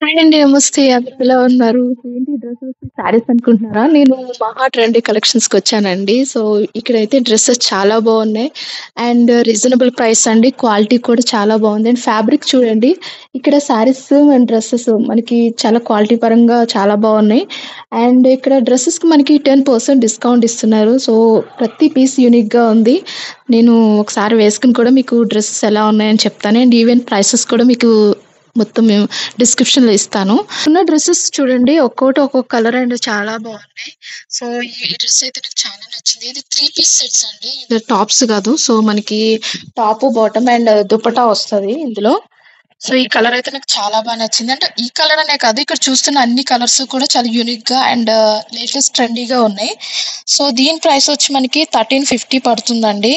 Hi అండి. నమస్తే. అందరూ ఎలా ఉన్నారు? ఏంటి డ్రెసెస్, శారీస్ అనుకుంటున్నారా? నేను మహా ట్రెండీ కలెక్షన్స్‌కొచ్చానండి. సో, ఇక్కడైతే డ్రెసెస్ చాలా బావున్నాయి. అండ్ రీజనబుల్ ప్రైస్ అండి. క్వాలిటీ కూడా చాలా బావుంది. అండ్ ఫ్యాబ్రిక్ చూడండి. ఇక్కడ శారీస్ అండ్ డ్రెసెస్ మనకి చాలా క్వాలిటీ పరంగా చాలా బావున్నాయి. అండ్ ఇక్కడ డ్రెసెస్‌కి మనకి 10% డిస్కౌంట్ ఇస్తున్నారు. సో, ప్రతి పీస్ యూనిక్‌గా ఉంది. నేను ఒకసారి వేసుకొని కూడా మీకు డ్రెసెస్ ఎలా ఉన్నాయని చెప్తాను. అండ్ ఈవెన్ ప్రైసెస్ కూడా మీకు మొత్తం డిస్క్రిప్షన్‌లో ఇస్తాను. ఉన్న డ్రెసెస్ చూడండి ఒక్కోటి ఒక్కొక్క కలర్ అండ్ చాలా బాగున్నాయి. సో, ఈ డ్రెస్ అయితే నాకు చాలా నచ్చింది. ఇది 3 పీస్ సెట్స్ అండి. ఇది టాప్స్ కాదు. సో, మనకి టాప్, బాటమ్ అండ్ దుపట్టా వస్తది ఇందులో. సో, ఈ కలర్ అయితే నాకు చాలా నచ్చింది. అంటే ఈ కలర్ అనే కాదు, ఇక్కడ చూస్తున్న అన్ని కలర్స్ కూడా చాలా యూనిక్‌గా అండ్ లేటెస్ట్ ట్రెండీగా ఉన్నాయి. సో, దీని ప్రైస్ వచ్చి మనకి 1350 పడుతుందండి.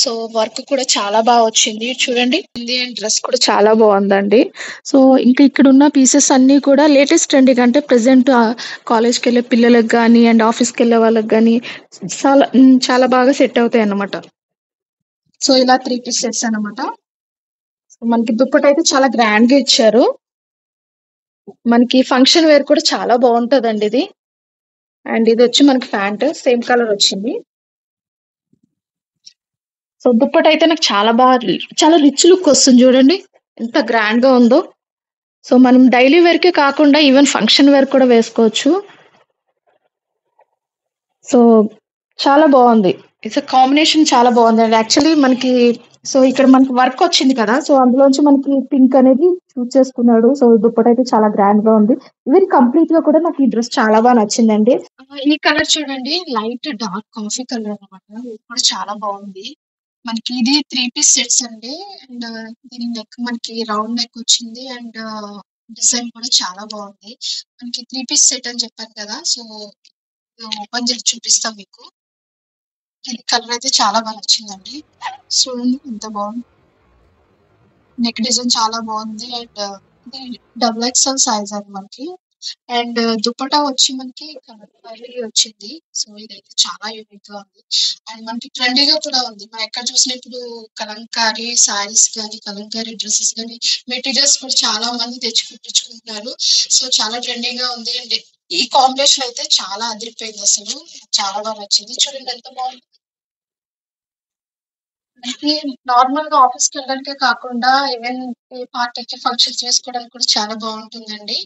సో, వర్క్ కూడా చాలా వచ్చింది. చూడండి. ఇది అండ్ డ్రెస్ కూడా చాలా బావుందండి. సో, ఇంకా ఇక్కడున్న పీసెస్ అన్నీ కూడా లేటెస్ట్ ట్రెండింగ్ అంటే ప్రెజెంట్ కాలేజ్‌కెళ్ళే పిల్లలకి గానీ అండ్ ఆఫీస్‌కెళ్ళే వాళ్ళకి గానీ చాలా బాగా సెట్ అవుతాయన్నమాట. సో, ఇలా 3 పీస్ సెట్స్ అన్నమాట. మనకి దుప్పటయితే చాలా గ్రాండ్‌గా ఇచ్చారు. మనకి ఫంక్షన్ వేర్ కూడా చాలా బావుంటదండి ఇది. అండ్ ఇదొచ్చి మనకి ప్యాంట్ సేమ్ కలర్ వచ్చింది. సో, దుప్పటయితే నాకు చాలా రిచ్ లుక్ వస్తుంది చూడండి. ఎంత గ్రాండ్‌గా ఉందో. సో, మనం డైలీ వేర్‌కే కాకుండా ఈవెన్ ఫంక్షన్ వేర్ కూడా వేసుకోవచ్చు. సో, చాలా బావుంది. ఇట్స్ కాంబినేషన్ చాలా బావుందండి. యాక్చువల్లీ మనకి ఇక్కడ మనకి వర్క్ వచ్చింది కదా! సో, అందులోంచి మనకి పింక్ అనేది చూజ్ చేసుకున్నాడు. సో, దుప్పటయితే చాలా గ్రాండ్‌గా ఉంది. ఈవెన్ కంప్లీట్‌గా కూడా నాకు ఈ డ్రెస్ చాలా నచ్చిందండి. ఈ కలర్ చూడండి. లైట్ డార్క్ కాఫీ కలర్ అన్నమాట. ఇది కూడా చాలా బావుంది. మనకి ఇది 3 పీస్ సెట్స్ అండి. అండ్ దీని నెక్ మనకి రౌండ్ నెక్ వచ్చింది. అండ్ డిజైన్ కూడా చాలా బావుంది. మనకి 3 పీస్ సెట్ అని చెప్పాను కదా! సో, ఓపెన్ చేసి చూపిస్తా మీకు. ఇది కలర్ అయితే చాలా నచ్చిందండి. చూడండి ఎంత బావుంది. నెక్ డిజైన్ చాలా బావుంది. అండ్ ఇది డబుల్ ఎక్స్ఎల్ సైజ్ అది మనకి. అండ్ దుపట్టా వచ్చి మనకి కలంకారీ వచ్చింది. సో, ఇదైతే చాలా యూనిక్‌గా ఉంది. అండ్ మనకి ట్రెండీగా కూడా ఉంది. మనం ఎక్కడ చూసినా ఇప్పుడు కలంకారీ శారీస్ గానీ, కలంకారీ డ్రెసెస్ గానీ, మెటీరియల్స్ కూడా చాలా మంది తెచ్చి కుట్టించుకుంటున్నారు. సో, చాలా ట్రెండీగా ఉంది. అండ్ ఈ కాంబినేషన్ అయితే చాలా అదిరిపోయిందసలు. చాలా నచ్చింది. చూడండి ఎంత బావుంది. మనకి నార్మల్‌గా ఆఫీస్‌కెళ్ళడానికే కాకుండా ఈవెన్ ఏ పార్టీకి, ఫంక్షన్స్ చేసుకోవడానికి కూడా చాలా బావుంటుందండి.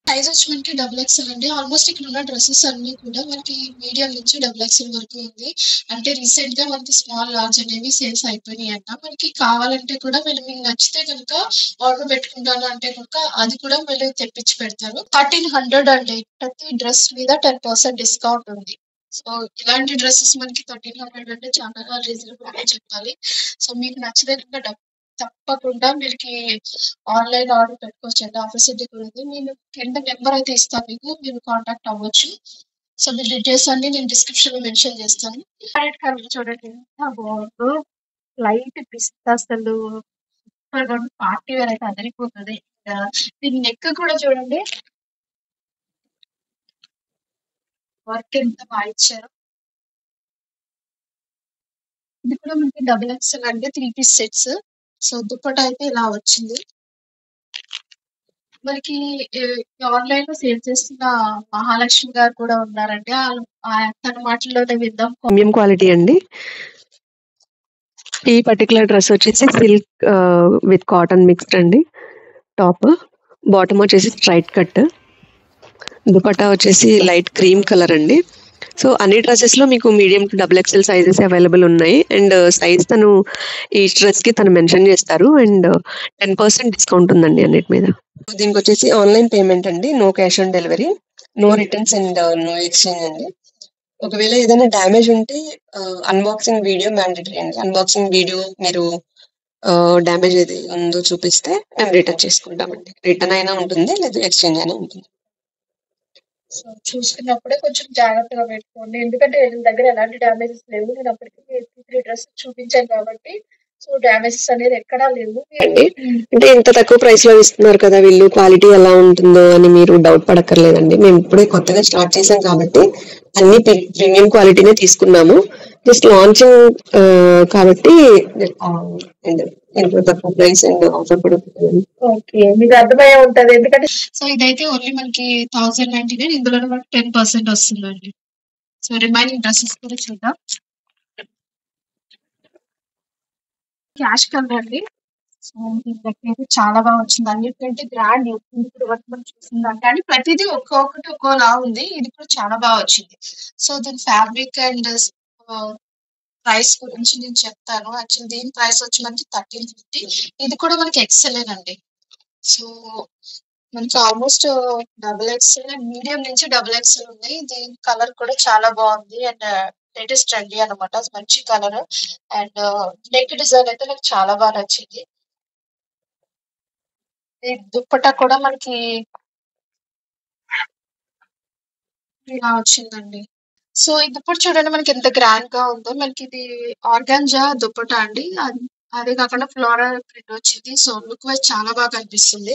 సైజ్ వచ్చి మనకి డబుల్ ఎక్స్ఎల్ అండి. ఆల్‌మోస్ట్ ఇక్కడున్న డ్రెసెస్ అన్నీ కూడా మనకి మీడియం నుంచి డబుల్ ఎక్స్ఎల్ వరకు ఉంది. అంటే రీసెంట్‌గా మనకి స్మాల్, లార్జ్ అనేవి సేల్స్ అయిపోయినాయంట. మనకి కావాలంటే కూడా మీకు నచ్చితే గనుక ఆర్డర్ పెట్టుకుంటాను అంటే గనుక అది కూడా వీళ్ళు తెప్పించి పెడతారు. 1300 అండి. ప్రతి డ్రెస్ మీద 10% డిస్కౌంట్ ఉంది. సో, ఇలాంటి డ్రెసెస్ మనకి 1300 అంటే చాలా రీజనబుల్ అనే చెప్పాలి. సో, మీకు నచ్చితే గనుక తప్పకుండా మీరికి ఆన్‌లైన్ ఆర్డర్ పెట్టుకోవచ్చండి. ఆఫర్ కూడా ఉంది. నేను కింద నంబర్ అయితే ఇస్తాను మీకు. మీరు కాంటాక్ట్ అవ్వచ్చు. సో, మీ డీటెయిల్స్ అన్నీ నేను డిస్క్రిప్షన్‌లో మెన్షన్ చేస్తాను. ప్యారెట్ కలర్ చూడండి ఎంత బావుందో. లైట్ పిస్తా అసలు సూపర్‌గా ఉంది. పార్టీ వేర్ అయితే అదిరిపోతది. దీని నెక్ కూడా చూడండి. వర్క్ ఎంత ఇచ్చారో. ఇది కూడా మనకి డబుల్ ఎక్స్ఎల్ అండి. 3 పీస్ సెట్స్. సో, దుపట్టా అయితే ఇలా వచ్చింది. మనకి ఆన్‌లైన్‌లో సేల్ చేస్తున్న మహాలక్ష్మి గారు కూడా ఉన్నారండి. తన మాటల్లోనే విందాం. ప్రీమియం క్వాలిటీ అండి. ఈ పర్టికులర్ డ్రెస్ వచ్చేసి సిల్క్ విత్ కాటన్ మిక్స్డ్ అండి. టాప్, బాటమ్ వచ్చేసి స్ట్రైట్ కట్, దుపట్టా వచ్చేసి లైట్ క్రీమ్ కలర్ అండి. సో అన్ని డ్రెస్సెస్లో మీకు medium to double XL sizes available ఉన్నాయి. అండ్ సైజ్ తను ఈ డ్రెస్కి తను మెన్షన్ చేస్తారు. అండ్ 10% డిస్కౌంట్ ఉందండి అన్నిటి మీద. దీనికి వచ్చేసి ఆన్లైన్ పేమెంట్ అండి. No cash on delivery, no returns and no exchange అండి. ఒకవేళ ఏదైనా డ్యామేజ్ ఉంటే అన్బాక్సింగ్ వీడియో మ్యాండేటరీ అండి. అన్బాక్సింగ్ వీడియో మీరు డ్యామేజ్ ఏది ఉందో చూపిస్తే మేము రిటర్న్ చేసుకుంటామండి. రిటర్న్ అయినా ఉంటుంది, లేదా ఎక్స్చేంజ్ అయినా ఉంటుంది. సో, చూసుకున్నప్పుడే కొంచెం జాగ్రత్తగా పెట్టుకోండి. ఎందుకంటే వీళ్ళ దగ్గర ఎలాంటి డ్యామేజెస్ లేవు. నేను అప్పటికి 3 డ్రెసెస్ చూపించాను కాబట్టి సో, డ్యామేజెస్ అనేది ఎక్కడా లేవు. అండి అంటే ఇంత తక్కువ ప్రైస్ లో ఇస్తున్నారు కదా, వీళ్ళు క్వాలిటీ ఎలా ఉంటుందో అని మీరు డౌట్ పడక్కర్లేదండి. మేము ఇప్పుడే కొత్తగా స్టార్ట్ చేసాం కాబట్టి అన్ని ప్రీమియం క్వాలిటీనే తీసుకున్నాము. జస్ట్ లాంచింగ్ కాబట్టి ఇంట్లో తక్కువ ప్రైస్ అండ్ ఆఫర్ కూడా పెట్టాను. ఓకే. మీకు అర్థమయ్యే ఉంటది. ఎందుకంటే సో, ఇదైతే ఓన్లీ మనకి 1099 ఇందులోనే మనకి 10% వస్తుందండి. సో, రిమైనింగ్ డ్రెసెస్ కూడా చూద్దాం. క్యాష్ కలర్ అండి. సో, ఇదైతే చాలా బాగా వచ్చింది. అన్నిటికంటే గ్రాండ్ లుక్ ఇప్పుడు వరకు మనం చూసిందాం కానీ ప్రతిదీ ఒక్కొక్కటి ఒక్కోలా ఉంది. ఇది కూడా చాలా బాగా వచ్చింది. సో, దీని ఫ్యాబ్రిక్ అండ్ ప్రైస్ గురించి నేను చెప్తాను. యాక్చువల్లీ దీని ప్రైస్ వచ్చి మనకి 1350. ఇది కూడా మనకి ఎక్సెలేనండి. సో, మనకి almost double XL and medium నుంచి డబుల్ ఎక్స్ఎల్ ఉన్నాయి. దీని కలర్ కూడా చాలా బాగుంది అండ్ లేటెస్ట్ ట్రెండీ అనమాట. మంచి కలర్ అండ్ నెక్ డిజైన్ అయితే నాకు చాలా బాగా నచ్చింది. ఈ దుప్పట్టా కూడా మనకి ఇలా వచ్చిందండి. సో, ఈ దుప్పట్టా చూడండి మనకి ఎంత గ్రాండ్ గా ఉందో. మనకి ఇది ఆర్గాంజా దుప్పట్టా అండి. అదే కాకుండా ఫ్లోరల్ ప్రింట్ వచ్చింది. సో, లుక్ వైజ్ చాలా బాగా కనిపిస్తుంది.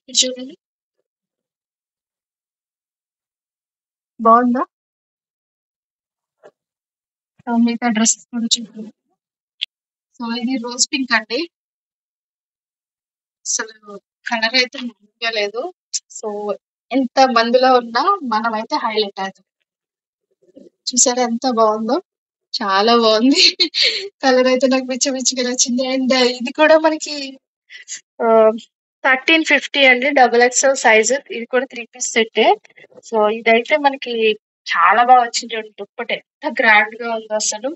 ఇది చూడండి బాగుందా? సో, మిగతా డ్రెస్సెస్ కూడా చూడండి. సో, ఇది రోజ్ పింక్ అండి. అసలు కలర్ అయితే మామూలుగా లేదు. సో, ఎంత మందిలో ఉన్నా మనమైతే హైలైట్ అవుతాం. చూసారా ఎంత బాగుందో? చాలా బాగుంది. కలర్ అయితే నాకు పిచ్చి పిచ్చిగా నచ్చింది. అండ్ ఇది కూడా మనకి 1350 అండి. Double XL size. ఇది కూడా 3 పీస్ సెట్టే. సో, ఇదైతే మనకి చాలా బాగా వచ్చింది చూడండి దుప్పట ఎంత గ్రాండ్ గా ఉందో అసలు.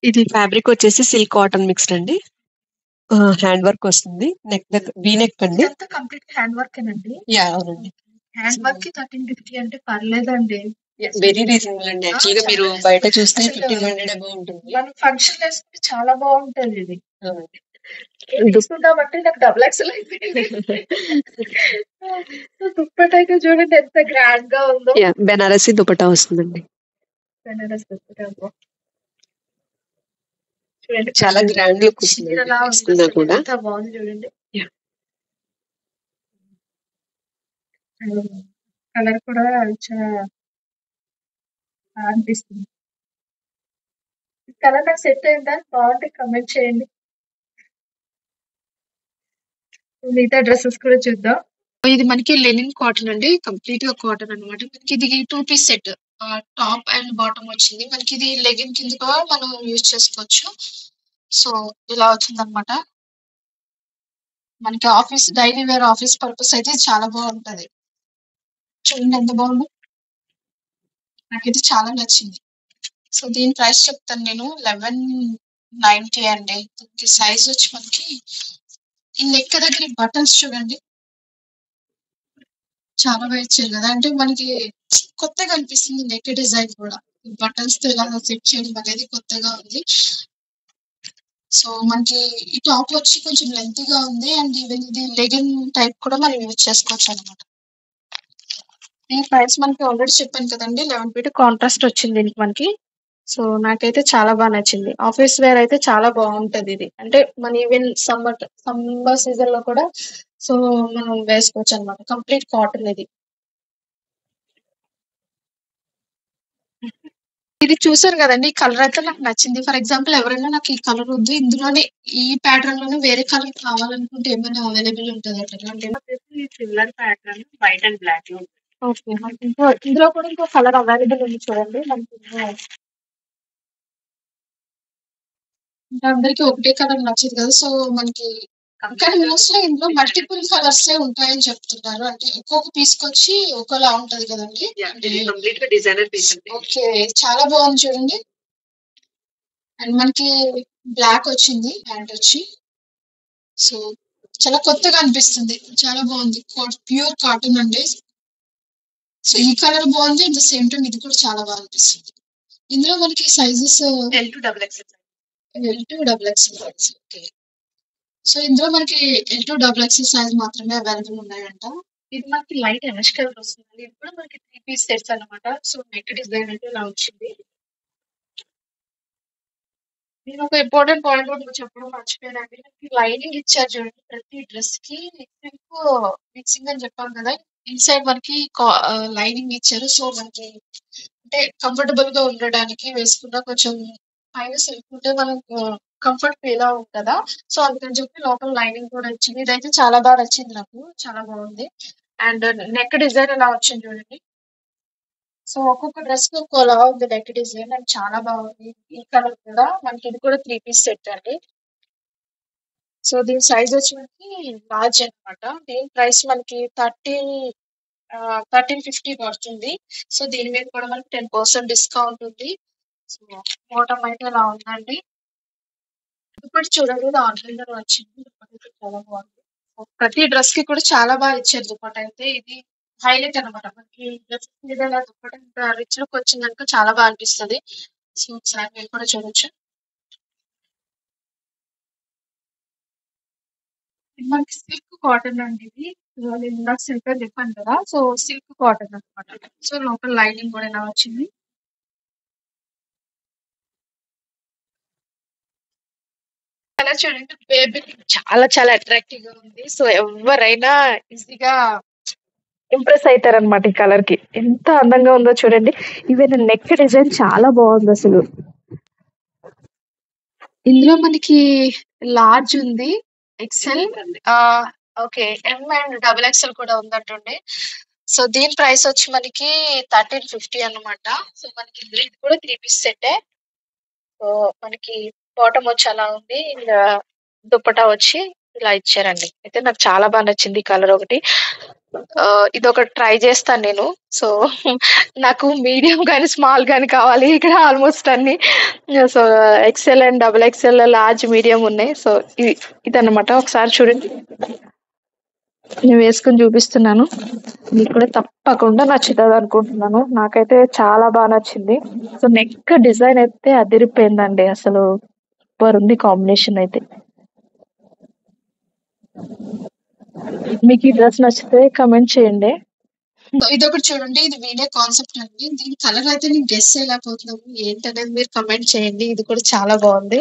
ఇది ఫ్యాబ్రిక్ వచ్చేసి సిల్క్ కాటన్ మిక్స్డ్ అండి. హ్యాండ్ వర్క్ వస్తుంది. నెక్ దగ్గర వీ నెక్ అండి. ఇదంతా కంప్లీట్ హ్యాండ్ వర్క్ అండి. యా అవునండి. హ్యాండ్ వర్క్ కి 1350 అంటే పర్లేదండి. వెరీ రీజనబుల్ అండి. యాక్చువల్ గా చాలా మీరు రీజనబుల్. బయట చూస్తే అసలు 1500 అబౌవ్ ఉంటుంది. మనం ఫంక్షన్ వేసుకుంటే చాలా బాగుంటది ఇది. అవునండి. తీసుకుందామంటే నాకు డబుల్ ఎక్స్ఎల్ అయిపోయింది. దుప్పట అయితే చూడండి ఎంత గ్రాండ్ గా ఉందో. యా బెనారసి దుపట్టా వస్తుందండి. బెనారస్ దుప్పట అబ్బో. చూడండి చాలా గ్రాండ్ లుక్ వస్తుంది చీరలా ఉంది వేసుకున్నా అసలు. కూడా. ఎంత బాగుంది చూడండి. యా కలర్ కూడా చాలా బాగా అనిపిస్తుంది. ఈ కలర్ నాకు సెట్ అయిందా? బాగుంటే కమెంట్ చేయండి. మిగతా డ్రెస్సెస్ కూడా చూద్దాం. ఇది మనకి లెనిన్ కాటన్ అండి. కంప్లీట్ గా కాటన్ అన్నమాట. మనకి ఇది 2 piece set. Top and bottom వచ్చింది. మనకి ఇది లెగిన్ కింద కూడా మనం యూజ్ చేసుకోవచ్చు. సో, ఇలా వచ్చిందన్నమాట. మనకి office daily wear office purpose అయితే ఇది చాలా బాగుంటది. చూడండి ఎంత బాగుందో. నాకైతే చాలా నచ్చింది. సో, దీని ప్రైస్ చెప్తాను నేను. 1190 అండి. దీనికి సైజ్ వచ్చి మనకి ఈ నెక్ దగ్గర ఈ బటన్స్ చూడండి. చాలా బాగా ఇచ్చారు కదా! అంటే మనకి కొత్తగా అనిపిస్తుంది నెక్ డిజైన్ కూడా. ఈ బటన్స్ తో ఇలా సెట్ చేయడం అనేది కొత్తగా ఉంది. సో, మనకి ఈ టాప్ వచ్చి కొంచెం లెంతీగా ఉంది. అండ్ ఈవెన్ ఇది లెగిన్ టైప్ కూడా మనం యూజ్ చేసుకోవచ్చు అన్నమాట. దీని ప్రైస్ మనకి ఆల్రెడీ చెప్పాను కదండి. 11 ఫీట్ కాంట్రాస్ట్ వచ్చింది దీనికి మనకి. సో, నాకైతే చాలా బాగా నచ్చింది. ఆఫీస్ వేర్ అయితే చాలా బాగుంటది ఇది. అంటే మన ఈవెన్ సమ్మర్ సీజన్ లో కూడా సో, మనం వేసుకోవచ్చు అన్నమాట. కంప్లీట్ కాటన్ ఇది. ఇది చూసారు కదండి. ఈ కలర్ అయితే నాకు నచ్చింది. ఫర్ ఎగ్జాంపుల్ ఎవరైనా నాకు ఈ కలర్ వద్దు, ఇందులోనే ఈ ప్యాటర్న్ లోనే వేరే కలర్ కావాలనుకుంటే ఏమైనా అవైలబుల్ ఉంటదా అట్లాంటివి? Similar pattern white and black లో ఉంటుంది. ఓకే. మనకి ఇందులో కూడా ఇంకో కలర్ అవైలబుల్ ఉంది చూడండి. మనకి ఇంకా అందరికి ఒకటే కలర్ నచ్చదు కదా! సో, మనకి కానీ మోస్ట్‌లీ ఇందులో మల్టిపుల్ కలర్సే ఉంటాయని చెప్తున్నారు. అంటే ఒక్కొక్క పీస్‌కొచ్చి ఒకలా ఉంటది కదండీ! అంటే ఇది కంప్లీట్ గా డిజైనర్ పీస్ అండి. ఓకే. చాలా బాగుంది చూడండి. అండ్ మనకి బ్లాక్ వచ్చింది ప్యాంట్ వచ్చి. సో, చాలా కొత్తగా అనిపిస్తుంది. చాలా బాగుంది. ప్యూర్ కాటన్ అండి. సో, ఈ కలర్ బాగుంది. అట్ ద సేమ్ టైమ్ ఇది కూడా చాలా బాగా అనిపిస్తుంది. ఇందులో మనకి sizes L2 double XL. L2 double XL size. Okay. So, ఇందులో మనకి L2 డబుల్ ఎక్స్ఎల్ సైజ్ మాత్రమే అవైలబుల్ ఉన్నాయంట. ఇది మనకి లైట్ యాష్ కలర్ వస్తుంది. ఇది కూడా మనకి 3 పీస్ సెట్స్ అన్నమాట. సో, నెక్ డిజైన్ అయితే ఇలా వచ్చింది. నేను ఒక ఇంపార్టెంట్ పాయింట్ కూడా చెప్పడం మర్చిపోయానండి. మనకి లైనింగ్ ఇచ్చారు చూడండి. ప్రతి డ్రెస్ కి మిక్సింగ్ అని చెప్పాను కదా! ఇన్సైడ్ మనకి లైనింగ్ ఇచ్చారు. సో, మనకి అంటే కంఫర్టబుల్ గా ఉండడానికి వేసుకున్నా కొంచెం పైన సిల్క్ ఉంటే మనం కంఫర్ట్ ఫీల్ అవ్వదు కదా. సో అందుకని చెప్పి లోపల లైనింగ్ కూడా ఇచ్చింది. ఇదైతే చాలా బాగా నచ్చింది నాకు. చాలా బాగుంది. అండ్ నెక్ డిజైన్ ఇలా వచ్చింది చూడండి. సో ఒక్కొక్క డ్రెస్ కి ఒక్కోలా ఉంది నెక్ డిజైన్ అండ్ చాలా బాగుంది. ఈ కలర్ కూడా మనకి ఇది కూడా 3 పీస్ సెట్ అండి. సో దీని సైజ్ వచ్చి మనకి లార్జ్ అన్నమాట. దీని ప్రైస్ మనకి 1350 పడుతుంది. సో దీని మీద కూడా మనకి 10% డిస్కౌంట్ ఉంది. సో బాటమ్ అయితే ఇలా ఉందండి. దుప్పటి చూడండి, ఇది ఆన్లైన్ లో వచ్చింది. దుప్పటి అయితే చాలా బాగుంది. ప్రతి డ్రెస్ కి కూడా చాలా బాగా ఇచ్చారు దుప్పటి అయితే. ఇది హైలైట్ అన్నమాట. మనకి డ్రెస్ మీద ఇలా దుప్పటి రిచ్ లుక్ వచ్చిందనుకో చాలా బాగా అనిపిస్తది. సో ఒకసారి మీరు కూడా చూడొచ్చు. ఇది మనకి సిల్క్ కాటన్ అండి ఇది. నేను ఇందాక సిల్క్ అని చెప్పాను కదా. సో సిల్క్ కాటన్ అన్నమాట. సో లోపల లైనింగ్ కూడా ఇలా వచ్చింది. కలర్ చూడండి, బేబీ చాలా చాలా అట్రాక్టివ్ గా ఉంది. సో ఎవరైనా ఈజీగా ఇంప్రెస్ అవుతారనమాట ఈ కలర్ కి. ఎంత అందంగా ఉందో చూడండి. ఈవెన్ నెక్ డిజైన్ చాలా బాగుంది అసలు. ఇందులో మనకి లార్జ్ ఉంది, XL, okay, M and double XL కూడా ఉందంటుండే. సో దీని ప్రైస్ వచ్చి మనకి 1350 అన్నమాట. సో మనకి ఇది కూడా 3 పీస్ సెట్. సో మనకి బాటమ్ వచ్చి అలా ఉంది. ఇంకా దుప్పటా వచ్చి ఇలా ఇచ్చారండి. అయితే నాకు చాలా బాగా నచ్చింది ఈ కలర్ ఒకటి. ఇది ఒకటి ట్రై చేస్తాను నేను. సో నాకు మీడియం కానీ స్మాల్ కానీ కావాలి ఇక్కడ ఆల్మోస్ట్ అన్ని. So XL and double XL, large, medium ఉన్నాయి. సో ఇదన్నమాట. ఒకసారి చూడండి, నేను వేసుకుని చూపిస్తున్నాను. మీకు కూడా తప్పకుండా నచ్చుతుంది అనుకుంటున్నాను. నాకైతే చాలా బాగా నచ్చింది. సో నెక్ డిజైన్ అయితే అదిరిపోయిందండి అసలు. సూపర్ ఉంది కాంబినేషన్ అయితే. మీకు ఈ డ్రెస్ నచ్చితే కమెంట్ చేయండి. సో ఇదొకటి చూడండి, ఇది వీడియో కాన్సెప్ట్ అండి. దీని కలర్ అయితే నేను గెస్ చేయలేకపోతున్నాను ఏంటనేది మీరు కమెంట్ చేయండి. ఇది కూడా చాలా బాగుంది.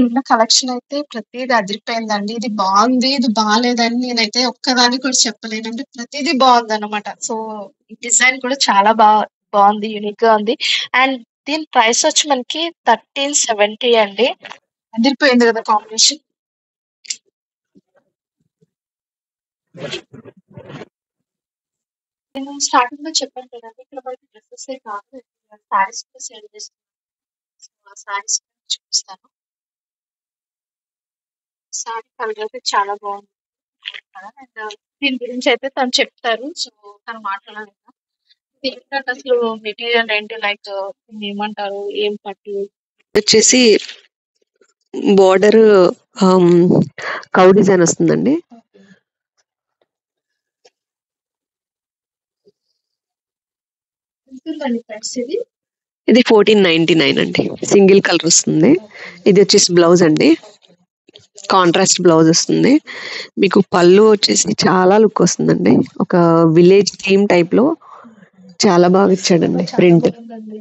ఉన్న కలెక్షన్ అయితే ప్రతిది అదిరిపోయిందండి. ఇది బాగుంది, ఇది బాగాలేదని నేనైతే ఒక్కదాన్ని కూడా చెప్పలేను. అంటే ప్రతిదీ బాగుంది అనమాట. సో ఈ డిజైన్ కూడా చాలా బాగుంది, యూనిక్ గా ఉంది. అండ్ దీని ప్రైస్ వచ్చి మనకి 1370 అండి. అదిరిపోయింది కదా కాంబినేషన్. నేను స్టార్టింగ్ లో చెప్పాను కదండి, ఇక్కడ మనకి డ్రెస్సెస్ కాదు, శారీస్ కూడా సేల్ చేస్తున్నాను. సో ఆ శారీస్ చూపిస్తాను. శారీ కలర్ అయితే చాలా బాగుంది కదా. అండ్ దీని గురించి అయితే తను చెప్తారు. సో తను మాట్లాడాలి కదా. ఏంటంటే అసలు మెటీరియల్ ఏంటి, లైక్ ఏమంటారు, ఏం పట్టు వచ్చేసి బార్డర్ కౌ డిజైన్ వస్తుందండి. ఉంటుందండి ప్రైస్ ఇది. ఇది 1499 అండి. సింగిల్ కలర్ వస్తుంది. ఇది వచ్చేసి బ్లౌజ్ అండి, కాంట్రాస్ట్ బ్లౌజ్ వస్తుంది. మీకు పళ్ళు వచ్చేసి చాలా లుక్ వస్తుందండి. ఒక విలేజ్ థీమ్ టైప్ లో చాలా బాగా ఇచ్చాడండి ప్రింట్. బాగుందండి.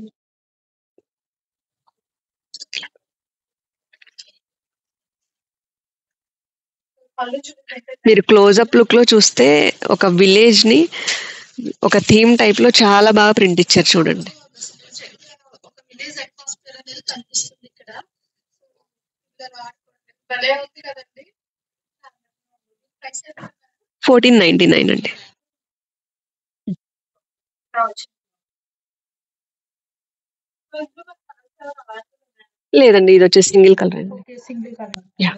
పళ్ళు చూడండి. మీరు క్లోజ్అప్ లుక్ లో చూస్తే ఒక విలేజ్ ని ఒక థీమ్ టైప్ లో చాలా బాగా ప్రింట్ ఇచ్చారు చూడండి. ఒక విలేజ్ అట్మాస్ఫియర్ అనేది కనిపిస్తుంది ఇక్కడ. భలే ఉంది కదండి. ప్రైస్ ఎంత? 1499 అండి. రావచ్చు. లేదండి, ఇది వచ్చేసి సింగిల్ కలర్ అండి. Okay, single colour. యా,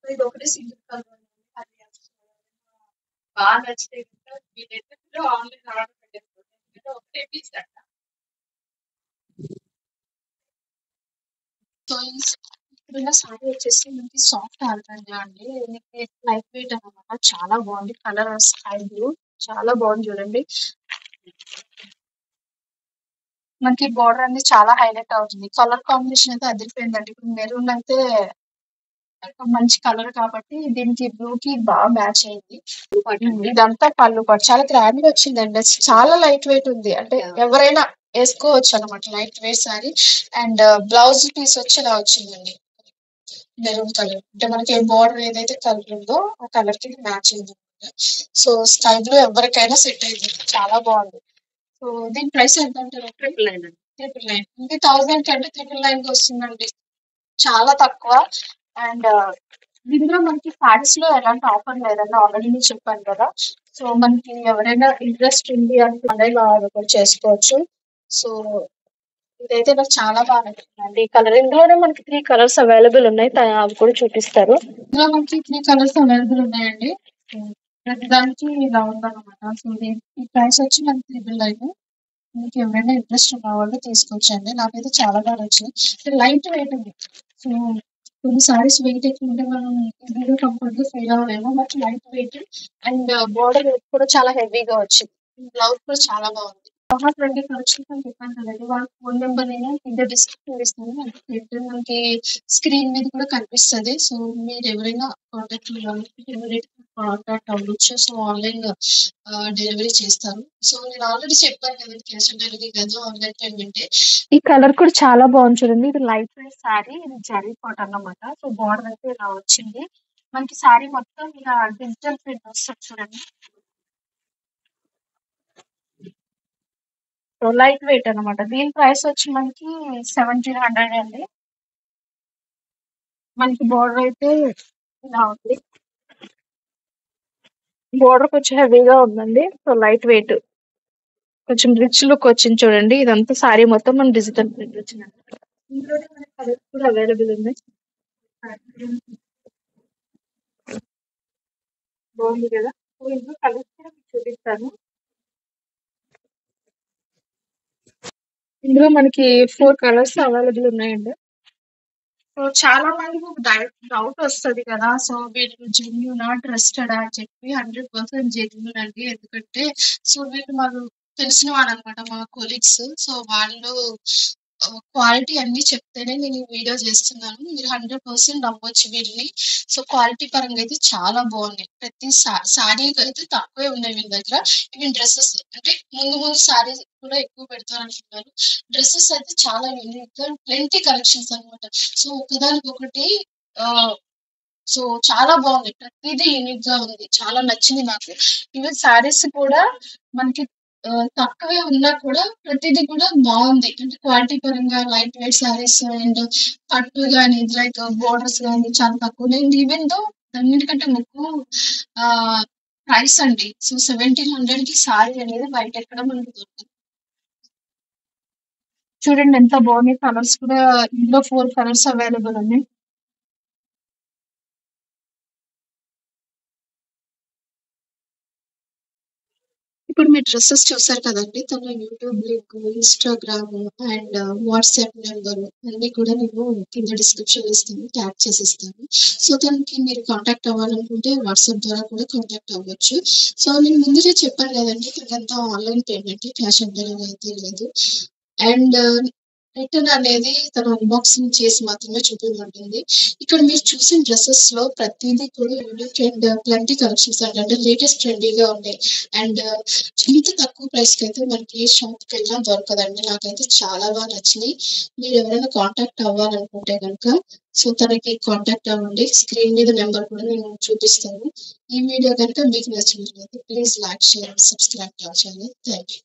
ఇది ఒకటి సింగిల్ కలర్. అది బాగా నచ్చితే మీరైతే ఆన్లైన్ ఆర్డర్ పెట్టేసుకోండి. ఒకటే పీస్ అంట. సో ఇప్పుడున్న సారీ వచ్చేసి మనకి సాఫ్ట్ ఆర్గంజా అండి. లైట్ వెయిట్ అన్నమాట. చాలా బాగుంది. కలర్ స్కై బ్లూ చాలా బాగుంది చూడండి. మనకి బార్డర్ అనేది చాలా హైలైట్ అవుతుంది. కలర్ కాంబినేషన్ అయితే అదిరిపోయిందండి. ఇప్పుడు మెరూన్ అయితే మంచి కలర్ కాబట్టి దీనికి బ్లూ కి బాగా మ్యాచ్ అయింది. ఇదంతా పళ్ళు పాటు చాలా గ్రాండ్ గా వచ్చిందండి. చాలా లైట్ వెయిట్ ఉంది. అంటే ఎవరైనా వేసుకోవచ్చు అనమాట. Light weight saree. And blouse piece వచ్చి ఇలా వచ్చిందండి, మెరూన్ కలర్. అంటే మనకి బార్డర్ ఏదైతే కలర్ ఉందో ఆ కలర్ కి మ్యాచ్ అయింది. సో స్కై బ్లూ ఎవరికైనా సెట్ అయింది. చాలా బాగుంది. సో దీని ప్రైస్ ఎంత అంటారు? 999. 999. ఇంకా 1000 కంటే 999 వస్తుందండి. చాలా తక్కువ. అండ్ దీనిలో మనకి సారీస్ లో ఎలాంటి ఆఫర్ లేదండి, ఆల్రెడీ నేను చెప్పాను కదా. సో మనకి ఎవరైనా ఇంట్రెస్ట్ ఉంది అంటే ఆన్లైన్ ఆర్డర్ చేసుకోవచ్చు. సో ఇదైతే నాకు చాలా బాగా నచ్చిందండి. ఈ కలర్ ఇందులోనే మనకి 3 కలర్స్ అవైలబుల్ ఉన్నాయి. అవి కూడా చూపిస్తారు. ఇందులో మనకి 3 కలర్స్ అవైలబుల్ ఉన్నాయండి. సో ప్రతి దానికి ఇలా ఉందన్నమాట. సో ఈ ప్రైస్ వచ్చి మనకి 399. మీకు ఎవరైనా ఇంట్రెస్ట్ ఉన్న వాళ్ళు తీసుకోవచ్చండి. నాకైతే చాలా బాగా నచ్చింది. లైట్ వెయిట్ ఉంది. సో కొన్ని సారీస్ వెయిట్ ఎక్కువ ఉంటే మనం ఈజీగా కంఫర్ట్ గా ఫీల్ అవ్వలేము. But light weight and border కూడా చాలా హెవీగా వచ్చింది. బ్లౌజ్ కూడా చాలా బాగుంది. మహా ట్రెండీ కలెక్షన్స్ అని చెప్పాను కదండి. వాళ్ళ ఫోన్ నెంబర్ నేను కింద డిస్క్రిప్షన్ ఇస్తాను. మనకి స్క్రీన్ మీద కూడా కనిపిస్తది. సో మీరు ఎవరైనా కాంటాక్ట్ ఇమీడియట్ కాంటాక్ట్ అవ్వచ్చు. సో ఆన్లైన్ డెలివరీ చేస్తారు. సో నేను ఆల్రెడీ చెప్పాను కదండి, క్యాష్ ఆన్ డెలివరీ కాదు, ఆన్లైన్ పేమెంట్. ఈ కలర్ కూడా చాలా బాగుంది చూడండి. ఇది లైట్ వెయిట్ శారీ, ఇది జరీ కాటన్ అన్నమాట. సో బార్డర్ అయితే ఇలా వచ్చింది. మనకి శారీ మొత్తం ఇలా డిజిటల్ ప్రింట్ వస్తుంది చూడండి. సో లైట్ వెయిట్ అన్నమాట. దీని ప్రైస్ వచ్చి మనకి 1700 అండి. మనకి బోర్డర్ అయితే ఇలా ఉంది. బోర్డర్ కొంచెం హెవీగా ఉందండి. సో లైట్ వెయిట్, కొంచెం రిచ్ లుక్ వచ్చింది చూడండి. ఇదంతా సారీ మొత్తం మన డిజిటల్ ప్రింట్ వచ్చిందండి. ఇందులోనే మనకి కలర్స్ కూడా అవైలబుల్ ఉన్నాయి. బాగుంది కదా. సో ఇందులో కలర్స్ కూడా మీకు చూపిస్తాను. ఇందులో మనకి 4 కలర్స్ అవైలబుల్ ఉన్నాయండి. సో చాలా మందికి ఒక డౌట్ వస్తది కదా. సో వీళ్ళు జెన్యూనా, ట్రస్టెడా అని చెప్పి. 100% జెన్యూన్ అండి. ఎందుకంటే సో వీళ్ళు మాకు తెలిసిన వాళ్ళనమాట, మా కొలీగ్స్. సో వాళ్ళు క్వాలిటీ అన్ని చెప్తేనే నేను ఈ వీడియో చేస్తున్నాను. మీరు 100% నమ్మొచ్చు వీళ్ళని. సో క్వాలిటీ పరంగా అయితే చాలా బాగున్నాయి. ప్రతి సారీకి అయితే తక్కువే ఉన్నాయి వీళ్ళ దగ్గర. ఈవెన్ డ్రెస్సెస్ అంటే ముందు ముందు సారీస్ కూడా ఎక్కువ పెడతారంటున్నారు. డ్రెస్సెస్ అయితే చాలా యూనిక్ గా ప్లెంటీ కలెక్షన్స్ అన్నమాట. సో ఒకదానికొకటి ఆ సో చాలా బాగుంది. ప్రతిదీ యూనిక్ గా ఉంది. చాలా నచ్చింది నాకు. ఈవెన్ సారీస్ కూడా మనకి తక్కువే ఉన్నా కూడా ప్రతిదీ కూడా బాగుంది. అంటే క్వాలిటీ పరంగా లైట్ వెయిట్ సారీస్ అండ్ పట్టు గాని, లైక్ బోర్డర్స్ గాని చాలా తక్కువ. ఈవెన్ దో అన్నిటికంటే ముక్కు ఆ ప్రైస్ అండి. సో 1700 కి సారీ అనేది బయట ఎక్కడ మనకి దొరకదు. చూడండి ఎంత బాగున్నాయి. కలర్స్ కూడా ఇందులో 4 కలర్స్ అవైలబుల్ ఉన్నాయి. ఇప్పుడు మీరు డ్రెస్సెస్ చూసారు కదండి. తన YouTube link, Instagram and WhatsApp number అన్నీ కూడా నేను కింద డిస్క్రిప్షన్‌లో ఇస్తాను. ట్యాగ్ చేసిస్తాను. సో తనకి మీరు కాంటాక్ట్ అవ్వాలనుకుంటే వాట్సాప్ ద్వారా కూడా కాంటాక్ట్ అవ్వచ్చు. సో నేను ముందుగా చెప్పాను కదండీ, తనకంతా online payment, cash on delivery అయితే లేదు. అండ్ రిటర్న్ అనేది తను అన్బాక్సింగ్ చేసి మాత్రమే చూపిమంటుంది. ఇక్కడ మీరు చూసిన డ్రెస్సెస్ లో ప్రతిదీ కూడా యూనిక్ అండ్ ప్లెంటీ కలెక్షన్స్ అండి. అంటే లేటెస్ట్ ట్రెండీగా ఉన్నాయి. అండ్ ఇంత తక్కువ ప్రైస్ కి అయితే మనకి ఏ షాప్ కి వెళ్ళినా దొరకదండి. నాకైతే చాలా బాగా నచ్చినాయి. మీరు ఎవరైనా కాంటాక్ట్ అవ్వాలనుకుంటే కనుక సో తనకి కాంటాక్ట్ అవ్వండి. స్క్రీన్ మీద నెంబర్ కూడా నేను చూపిస్తాను. ఈ వీడియో కనుక మీకు నచ్చినట్లయితే please like, share, subscribe to our channel. Thank you.